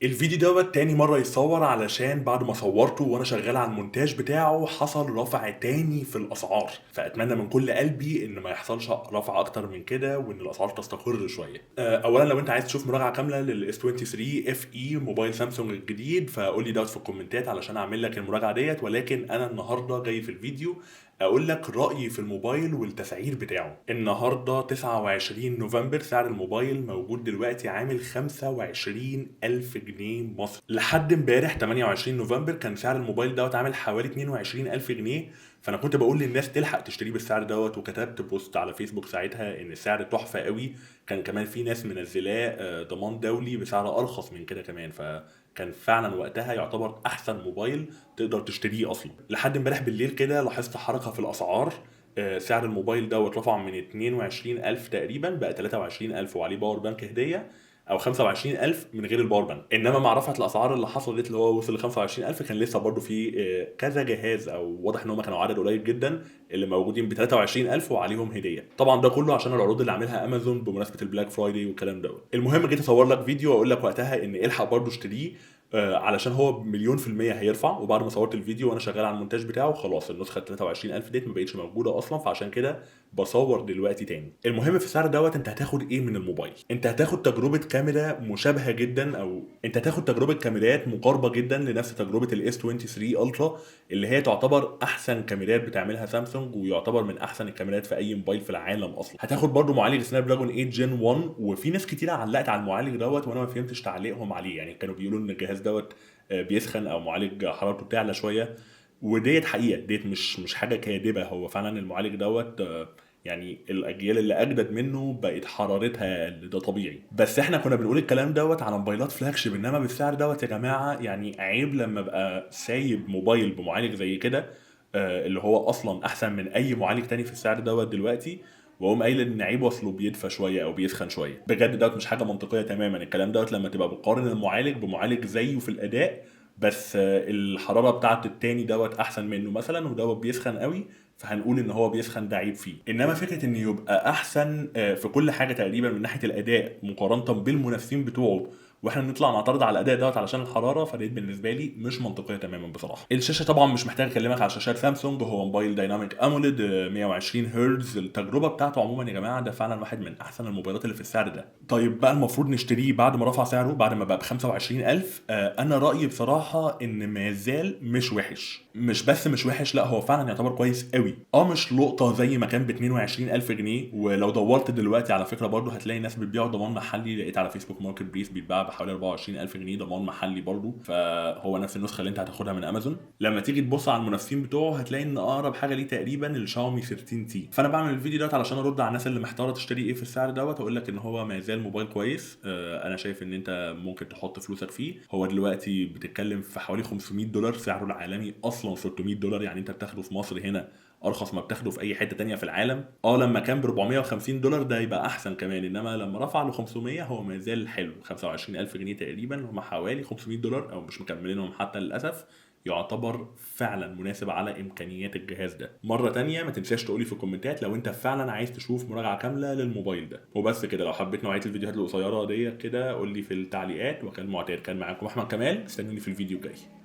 الفيديو دوت تاني مرة يتصور علشان بعد ما صورته وانا شغال على المونتاج بتاعه حصل رفع تاني في الاسعار، فاتمنى من كل قلبي ان ما يحصلش رفع اكتر من كده وان الاسعار تستقر شوية. اولا لو انت عايز تشوف مراجعة كاملة للاس 23 اف اي موبايل سامسونج الجديد فقول لي دوت في الكومنتات علشان اعمل لك المراجعة ديت، ولكن انا النهارده جاي في الفيديو اقول لك رايي في الموبايل والتسعير بتاعه. النهارده 29 نوفمبر، سعر الموبايل موجود دلوقتي عامل 25 الف جنيه مصري. لحد امبارح 28 نوفمبر كان سعر الموبايل دوت عامل حوالي 22 الف جنيه، فانا كنت بقول للناس تلحق تشتريه بالسعر دوت، وكتبت بوست على فيسبوك ساعتها ان السعر تحفه قوي. كان كمان في ناس منزلاه ضمان دولي بسعر ارخص من كده كمان، فكان فعلا وقتها يعتبر احسن موبايل تقدر تشتريه اصلا. لحد امبارح بالليل كده لاحظت حركه في الاسعار. سعر الموبايل دوت رفع من 22,000 تقريبا بقى 23,000 وعليه باور بانك هديه، او 25,000 من غير الباور بانك. انما مع رفعه الاسعار اللي حصلت اللي هو وصل ل 25,000 كان لسه برضه في كذا جهاز، او واضح ان هم كانوا عدد قليل جدا اللي موجودين ب 23,000 وعليهم هديه. طبعا ده كله عشان العروض اللي عاملها امازون بمناسبه البلاك فرايداي والكلام دوت. المهم جيت اصور لك فيديو واقول لك وقتها ان الحق برضه اشتريه، علشان هو مليون في المية هيرفع. وبعد ما صورت الفيديو وانا شغال على المونتاج بتاعه خلاص النسخة 23,000 ديت ما بقتش موجودة اصلا، فعشان كده بصور دلوقتي تاني. المهم في السعر دوت انت هتاخد ايه من الموبايل؟ انت هتاخد تجربة كاميرا مشابهة جدا، او انت هتاخد تجربة كاميرات مقاربة جدا لنفس تجربة الاس 23 الترا اللي هي تعتبر احسن كاميرات بتعملها سامسونج، ويعتبر من احسن الكاميرات في اي موبايل في العالم اصلا. هتاخد برضو معالج سناب دراجون 8 جن 1، وفي ناس كتير علقت على المعالج دوت وانا ما فهمتش تعليقهم عليه، يعني كانوا بيقولوا ان الجهاز دوت بيسخن او معالج حرارته بتعلى شويه. وديت حقيقه، ديت مش حاجه كاذبه، هو فعلا المعالج دوت يعني الاجيال اللي اجدد منه بقت حرارتها أقل، ده طبيعي. بس احنا كنا بنقول الكلام دوت على موبايلات فلاج شيب، انما بالسعر دوت يا جماعه يعني عيب لما ابقى سايب موبايل بمعالج زي كده اللي هو اصلا احسن من اي معالج تاني في السعر دوت دلوقتي، واقوم قايل ان عيب اصله بيدفى شويه او بيسخن شويه. بجد دوت مش حاجه منطقيه تماما الكلام دوت، لما تبقى بتقارن المعالج بمعالج زيه في الاداء بس الحراره بتاعت التاني دوت احسن منه مثلا ودوت بيسخن قوي، فهنقول ان هو بيسخن ده عيب فيه. انما فكره ان يبقى احسن في كل حاجه تقريبا من ناحيه الاداء مقارنه بالمنافسين بتوعه، واحنا نطلع نعترض على الاداء دوت علشان الحراره، فديت بالنسبه لي مش منطقيه تماما بصراحه. الشاشه طبعا مش محتاج اكلمك على شاشات سامسونج، هو موبايل دايناميك اموليد 120 هرتز. التجربه بتاعته عموما يا جماعه ده فعلا واحد من احسن الموبايلات اللي في السعر ده. طيب بقى المفروض نشتريه بعد ما رفع سعره، بعد ما بقى ب 25,000. انا رايي بصراحه ان ما زال مش وحش، مش بس مش وحش، لا هو فعلا يعتبر كويس قوي. مش لقطه زي ما كان ب 22,000 جنيه. ولو دورت دلوقتي على فكره برضو هتلاقي ناس بتبيعه ضمان محلي، لقيت على فيسبوك ماركت بليس بيتباع بحوالي 24,000 جنيه ضمان محلي برضو، فهو نفس النسخه اللي انت هتاخدها من امازون. لما تيجي تبص على المنافسين بتوعه هتلاقي ان اقرب حاجه ليه تقريبا الشاومي 13 تي. فانا بعمل الفيديو دوت علشان ارد على الناس اللي محتاره تشتري ايه في السعر دوت، اقول لك ان هو ما زال موبايل كويس. انا شايف ان انت ممكن تحط فلوسك فيه. هو دلوقتي بتتكلم في حوالي 500 دولار، سعره العالمي اصلا 600 دولار، يعني انت بتاخده في مصر هنا ارخص ما بتاخده في اي حته تانية في العالم. لما كان ب 450 دولار ده يبقى احسن كمان، انما لما رفع ل 500 هو ما زال حلو. 25,000 جنيه تقريبا هم حوالي 500 دولار او مش مكملينهم حتى للاسف، يعتبر فعلا مناسب على امكانيات الجهاز ده. مره تانية ما تنساش تقولي في الكومنتات لو انت فعلا عايز تشوف مراجعه كامله للموبايل ده. وبس كده، لو حبيت نوعيه الفيديوهات القصيره ديت كده قول لي في التعليقات. وكان معتاد كان معاكم احمد كمال، استنوني في الفيديو الجاي.